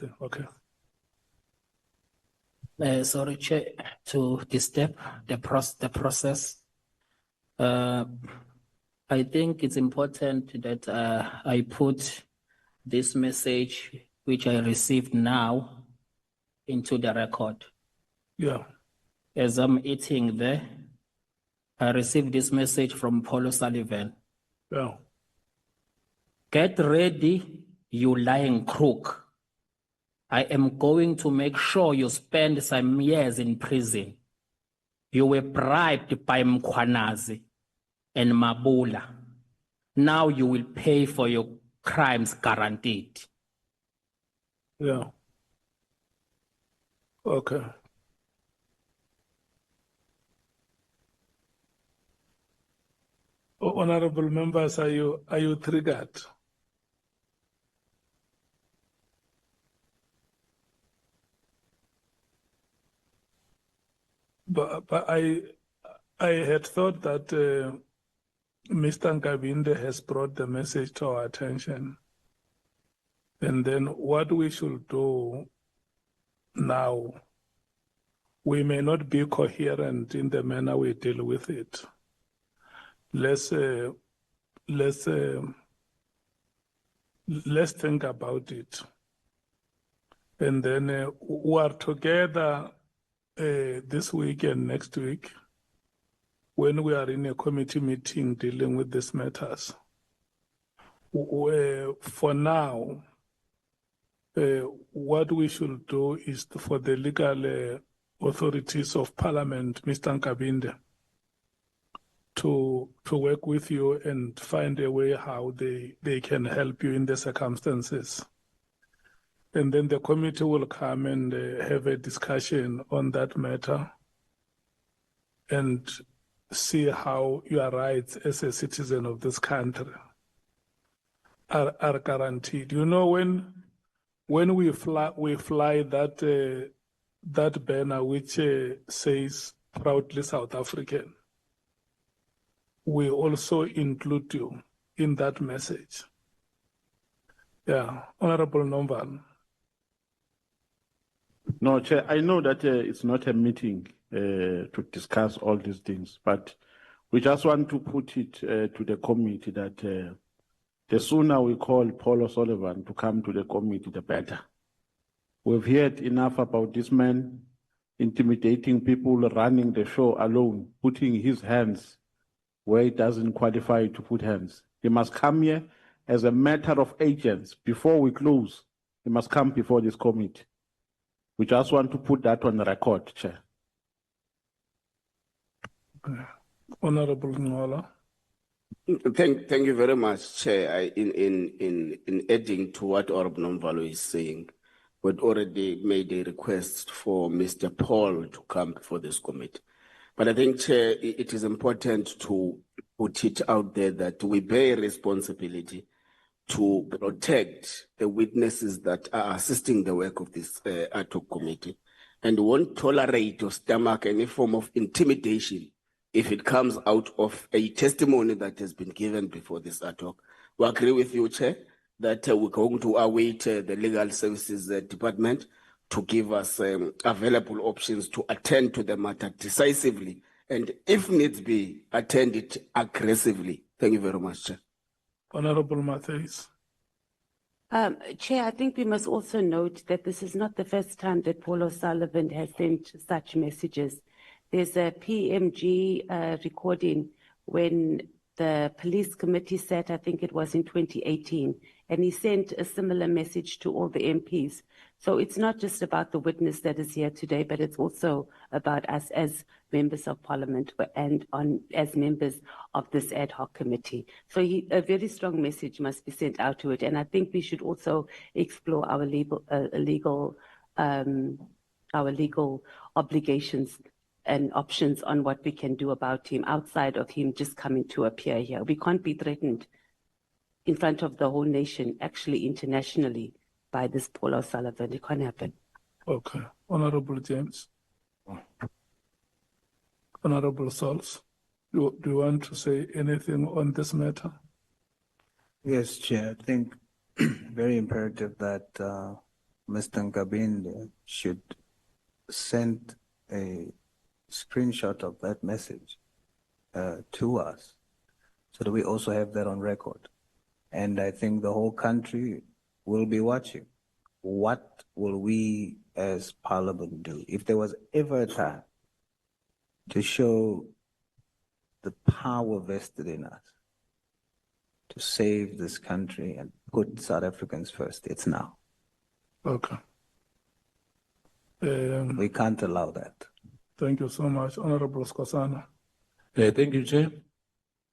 thing. Okay. Sorry, Chair, to disturb the process. I think it's important that I put this message, which I received now, into the record. Yeah. As I'm eating there, I received this message from Paul O'Sullivan. Yeah. Get ready, you lying crook. I am going to make sure you spend some years in prison. You were bribed by Mkhwanazi and Mabula. Now you will pay for your crimes, guaranteed. Yeah. Okay. Honorable members, are you triggered? But I had thought that Mr. Nkabinde has brought the message to our attention. And then what we should do now, we may not be coherent in the manner we deal with it. Let's think about it. And then we are together this week and next week when we are in a committee meeting dealing with these matters. For now, what we should do is for the legal authorities of Parliament, Mr. Nkabinde, to work with you and find a way how they can help you in the circumstances. And then the committee will come and have a discussion on that matter and see how your rights as a citizen of this country are guaranteed. You know, when we fly that banner which says proudly South African, we also include you in that message. Yeah, Honorable Nomban. No, Chair, I know that it's not a meeting to discuss all these things, but we just want to put it to the committee that the sooner we call Paul O'Sullivan to come to the committee, the better. We've heard enough about this man intimidating people, running the show alone, putting his hands where he doesn't qualify to put hands. He must come here as a matter of agents. Before we close, he must come before this committee. We just want to put that on the record, Chair. Honorable Ngola. Thank you very much, Chair. In adding to what Honorable Nomvalo is saying, we'd already made a request for Mr. Paul to come before this committee. But I think, Chair, it is important to put it out there that we bear responsibility to protect the witnesses that are assisting the work of this ad hoc committee, and won't tolerate or stomach any form of intimidation if it comes out of a testimony that has been given before this ad hoc. We agree with you, Chair, that we're going to await the Legal Services Department to give us available options to attend to the matter decisively, and if needs be, attend it aggressively. Thank you very much, Chair. Honorable Matthews. Chair, I think we must also note that this is not the first time that Paul O'Sullivan has sent such messages. There's a PMG recording when the police committee sat, I think it was in 2018, and he sent a similar message to all the MPs. So it's not just about the witness that is here today, but it's also about us as members of Parliament and as members of this ad hoc committee. So a very strong message must be sent out to it. And I think we should also explore our legal obligations and options on what we can do about him outside of him just coming to appear here. We can't be threatened in front of the whole nation, actually internationally, by this Paul O'Sullivan. It can't happen. Okay. Honorable James. Honorable Sauls, do you want to say anything on this matter? Yes, Chair. I think very imperative that Mr. Nkabinde should send a screenshot of that message to us so that we also have that on record. And I think the whole country will be watching. What will we as Parliament do? If there was ever a time to show the power vested in us to save this country and put South Africans first, it's now. Okay. We can't allow that. Thank you so much, Honorable Skosana. Thank you, Chair.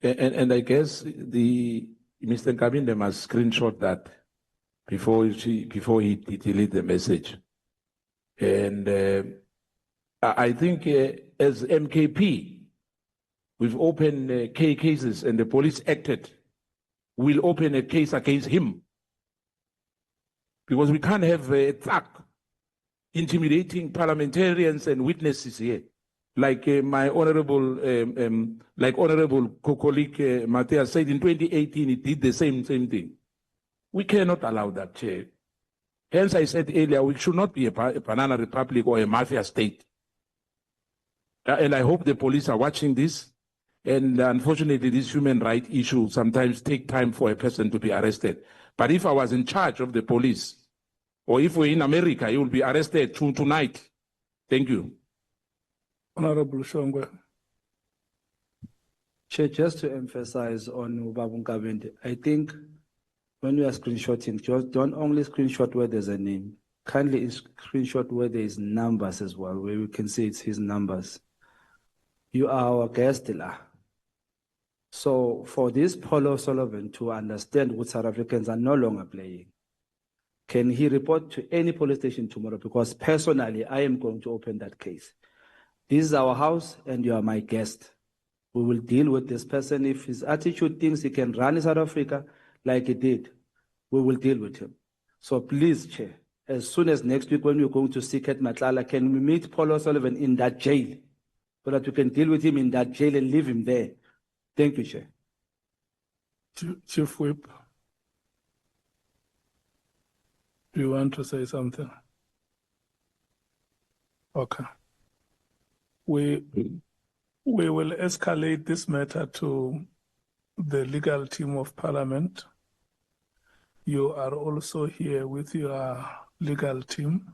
And I guess Mr. Nkabinde must screenshot that before he delete the message. And I think as MKP, we've opened cases and the police acted. We'll open a case against him because we can't have a thug intimidating parliamentarians and witnesses here. Like my honorable colleague Matthias said in 2018, he did the same thing. We cannot allow that, Chair. Hence, I said earlier, we should not be a banana republic or a mafia state. And I hope the police are watching this. And unfortunately, this human rights issue sometimes take time for a person to be arrested. But if I was in charge of the police, or if we're in America, you will be arrested tonight. Thank you. Honorable Shongwe. Chair, just to emphasize on Ubabu Nkabinde, I think when you are screenshotting, just don't only screenshot where there's a name. Kindly screenshot where there is numbers as well, where we can see it's his numbers. You are our guest, La. So for this Paul O'Sullivan to understand what South Africans are no longer playing, can he report to any police station tomorrow? Because personally, I am going to open that case. This is our house and you are my guest. We will deal with this person. If his attitude thinks he can run South Africa like he did, we will deal with him. So please, Chair, as soon as next week when we're going to seek at Matlala, can we meet Paul O'Sullivan in that jail so that we can deal with him in that jail and leave him there? Thank you, Chair. Chief Whip, do you want to say something? Okay. We will escalate this matter to the legal team of Parliament. You are also here with your legal team,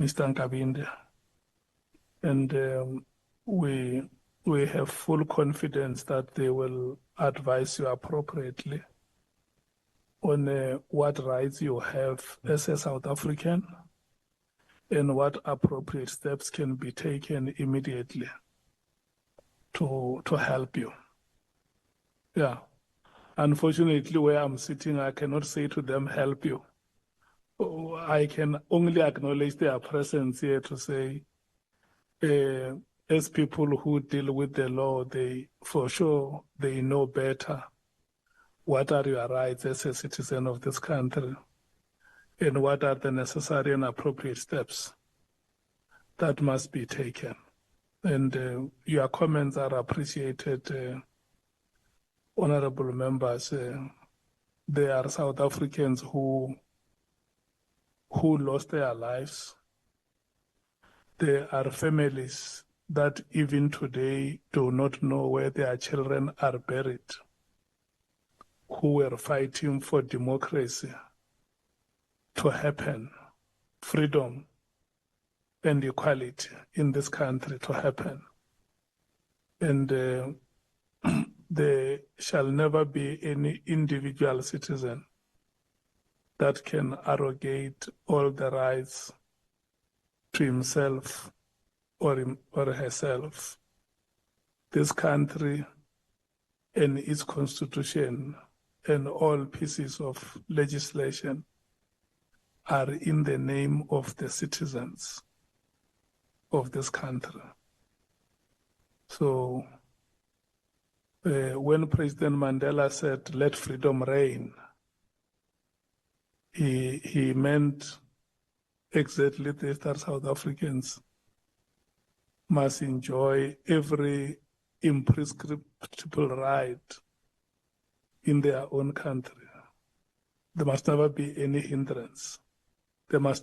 Mr. Nkabinde. And we have full confidence that they will advise you appropriately on what rights you have as a South African and what appropriate steps can be taken immediately to help you. Yeah. Unfortunately, where I'm sitting, I cannot say to them, help you. I can only acknowledge their presence here to say, as people who deal with the law, for sure, they know better what are your rights as a citizen of this country and what are the necessary and appropriate steps that must be taken. And your comments are appreciated, honorable members. There are South Africans who lost their lives. There are families that even today do not know where their children are buried, who were fighting for democracy to happen, freedom and equality in this country to happen. And there shall never be any individual citizen that can arrogate all the rights to himself or herself. This country and its constitution and all pieces of legislation are in the name of the citizens of this country. So when President Mandela said, let freedom reign, he meant exactly this, that South Africans must enjoy every imprescriptible right in their own country. There must never be any hindrance. There must